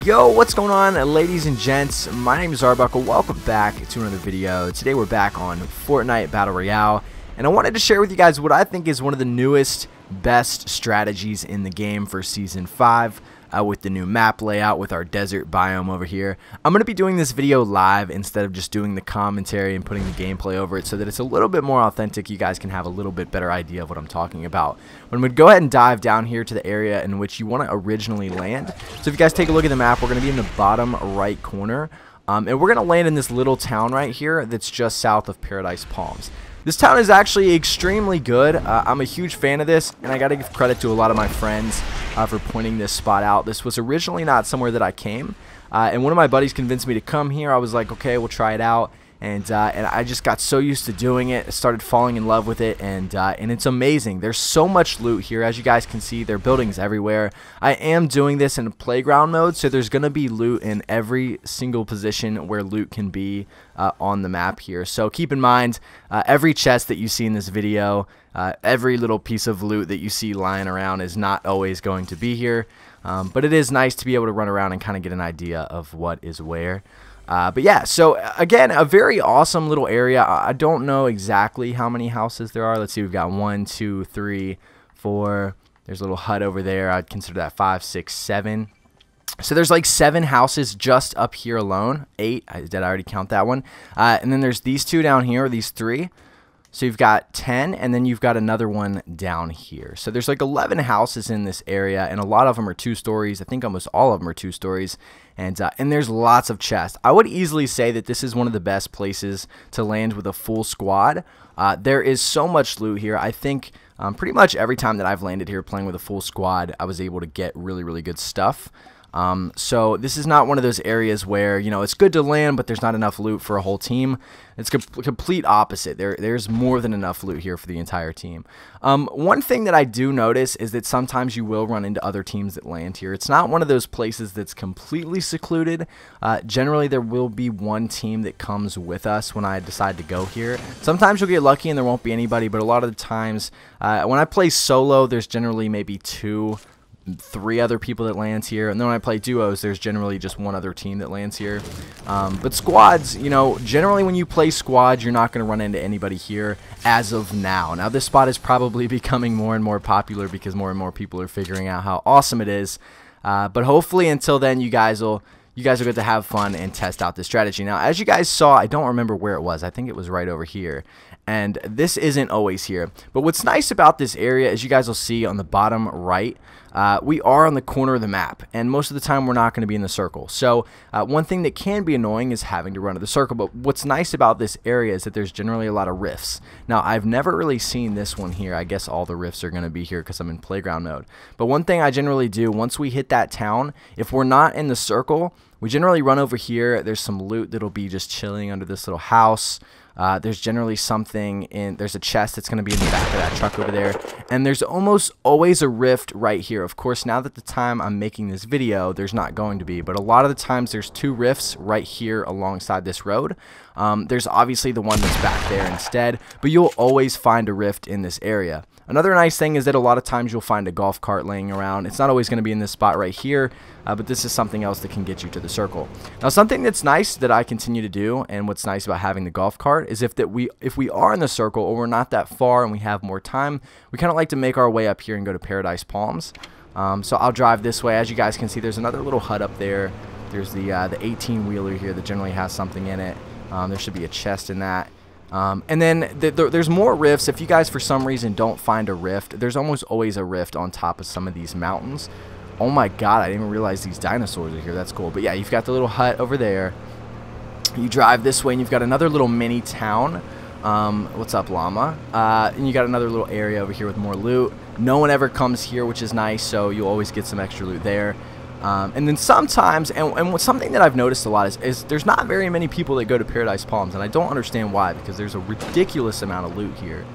Yo, what's going on, ladies and gents? My name is Arbuckle. Welcome back to another video. Today we're back on Fortnite Battle Royale, and I wanted to share with you guys what I think is one of the newest, best strategies in the game for Season 5. With the new map layout with our desert biome over here. I'm going to be doing this video live instead of just doing the commentary and putting the gameplay over it so that it's a little bit more authentic. You guys can have a little bit better idea of what I'm talking about. But I'm going to go ahead and dive down here to the area in which you want to originally land. So if you guys take a look at the map, we're going to be in the bottom right corner. And we're going to land in this little town right here that's just south of Paradise Palms. This town is actually extremely good. I'm a huge fan of this, and I got to give credit to a lot of my friends for pointing this spot out. This was originally not somewhere that I came, and one of my buddies convinced me to come here. I was like, okay, we'll try it out. And I just got so used to doing it. I started falling in love with it, and it's amazing. There's so much loot here. As you guys can see, there are buildings everywhere. I am doing this in playground mode, so there's going to be loot in every single position where loot can be on the map here. So keep in mind, every chest that you see in this video, every little piece of loot that you see lying around is not always going to be here. But it is nice to be able to run around and kind of get an idea of what is where. But yeah, so again, a very awesome little area. I don't know exactly how many houses there are. Let's see, we've got 1, 2, 3, 4. There's a little hut over there. I'd consider that 5, 6, 7. So there's like 7 houses just up here alone. 8. Did I already count that one? And then there's these 2 down here, these 3. So you've got 10, and then you've got another one down here. So there's like 11 houses in this area, and a lot of them are 2 stories. I think almost all of them are 2 stories, and there's lots of chests. I would easily say that this is one of the best places to land with a full squad. There is so much loot here. I think pretty much every time that I've landed here playing with a full squad, I was able to get really, really good stuff. So this is not one of those areas where, you know, it's good to land, but there's not enough loot for a whole team. It's complete opposite. There's more than enough loot here for the entire team. One thing that I do notice is that sometimes you will run into other teams that land here. It's not one of those places that's completely secluded. Generally, there will be one team that comes with us when I decide to go here. Sometimes you'll get lucky and there won't be anybody, but a lot of the times when I play solo, there's generally maybe 2, 3 other people that lands here, and then when I play duos, there's generally just 1 other team that lands here. But squads, you know, generally when you play squads, you're not going to run into anybody here as of now. Now this spot is probably becoming more and more popular because more and more people are figuring out how awesome it is. But hopefully until then, you guys will get to have fun and test out this strategy. Now, as you guys saw, I don't remember where it was. I think it was right over here. And this isn't always here. But what's nice about this area, as you guys will see on the bottom right, we are on the corner of the map. And most of the time, we're not going to be in the circle. So one thing that can be annoying is having to run to the circle. But what's nice about this area is that there's generally a lot of rifts. Now, I've never really seen this one here. I guess all the rifts are going to be here because I'm in playground mode. But one thing I generally do, once we hit that town, if we're not in the circle, we generally run over here. There's some loot that'll be just chilling under this little house. There's generally something there's a chest that's going to be in the back of that truck over there. And there's almost always a rift right here. Of course, now that the time I'm making this video, there's not going to be. But a lot of the times there's 2 rifts right here alongside this road. There's obviously the one that's back there instead. But you'll always find a rift in this area. Another nice thing is that a lot of times you'll find a golf cart laying around. It's not always going to be in this spot right here, but this is something else that can get you to the circle. Now, something that's nice that I continue to do, and what's nice about having the golf cart, is if we are in the circle or we're not that far and we have more time, we kind of like to make our way up here and go to Paradise Palms. So I'll drive this way. As you guys can see, there's another little hut up there. There's the 18-wheeler here that generally has something in it. There should be a chest in that. And then there's more rifts. If you guys for some reason don't find a rift, there's almost always a rift on top of some of these mountains. Oh my god, I didn't even realize these dinosaurs are here. That's cool. But yeah, you've got the little hut over there. You drive this way and you've got another little mini town. What's up, llama? And you got another little area over here with more loot. No one ever comes here, which is nice, so you'll always get some extra loot there. And then sometimes, and something that I've noticed a lot is there's not very many people that go to Paradise Palms, and I don't understand why, because there's a ridiculous amount of loot here.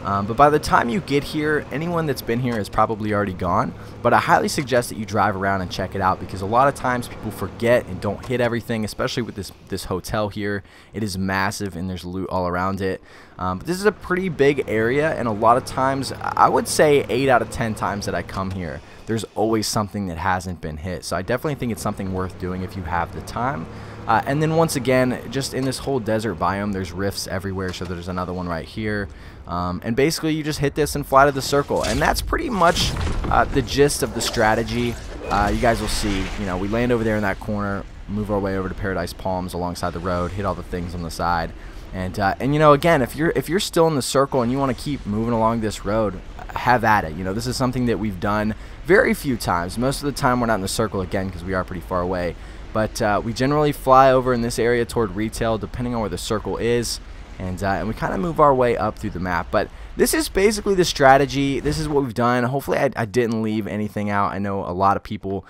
But by the time you get here, anyone that's been here is probably already gone. But I highly suggest that you drive around and check it out, because a lot of times people forget and don't hit everything, especially with this hotel here. It is massive and there's loot all around it. But this is a pretty big area, and a lot of times, I would say 8 out of 10 times that I come here, there's always something that hasn't been hit. So I definitely think it's something worth doing if you have the time. And then once again, just in this whole desert biome, there's rifts everywhere. So there's another one right here. And basically you just hit this and fly to the circle. And that's pretty much the gist of the strategy. You guys will see, you know, we land over there in that corner, move our way over to Paradise Palms alongside the road, hit all the things on the side. And you know, again, if you're still in the circle and you want to keep moving along this road, have at it. You know, this is something that we've done very few times. Most of the time we're not in the circle again because we are pretty far away. But we generally fly over in this area toward retail, depending on where the circle is, and we kind of move our way up through the map. But this is basically the strategy. This is what we've done. Hopefully I didn't leave anything out. I know a lot of people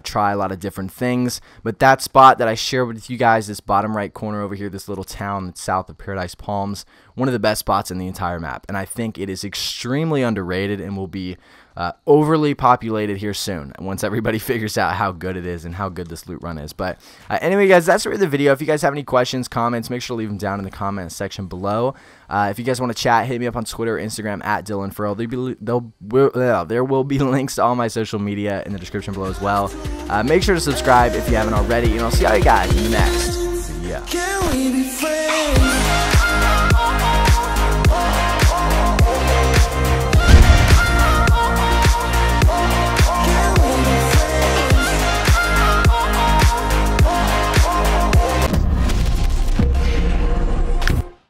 try a lot of different things, but that spot that I shared with you guys, this bottom right corner over here, this little town that's south of Paradise Palms, one of the best spots in the entire map, and I think it is extremely underrated and will be overly populated here soon once everybody figures out how good it is and how good this loot run is. But anyway, guys, that's really the video. If you guys have any questions, comments, make sure to leave them down in the comment section below. If you guys want to chat, hit me up on Twitter or Instagram at DylanFurl. There will be links to all my social media in the description below as well. Make sure to subscribe if you haven't already, and I'll see all you guys in the next video.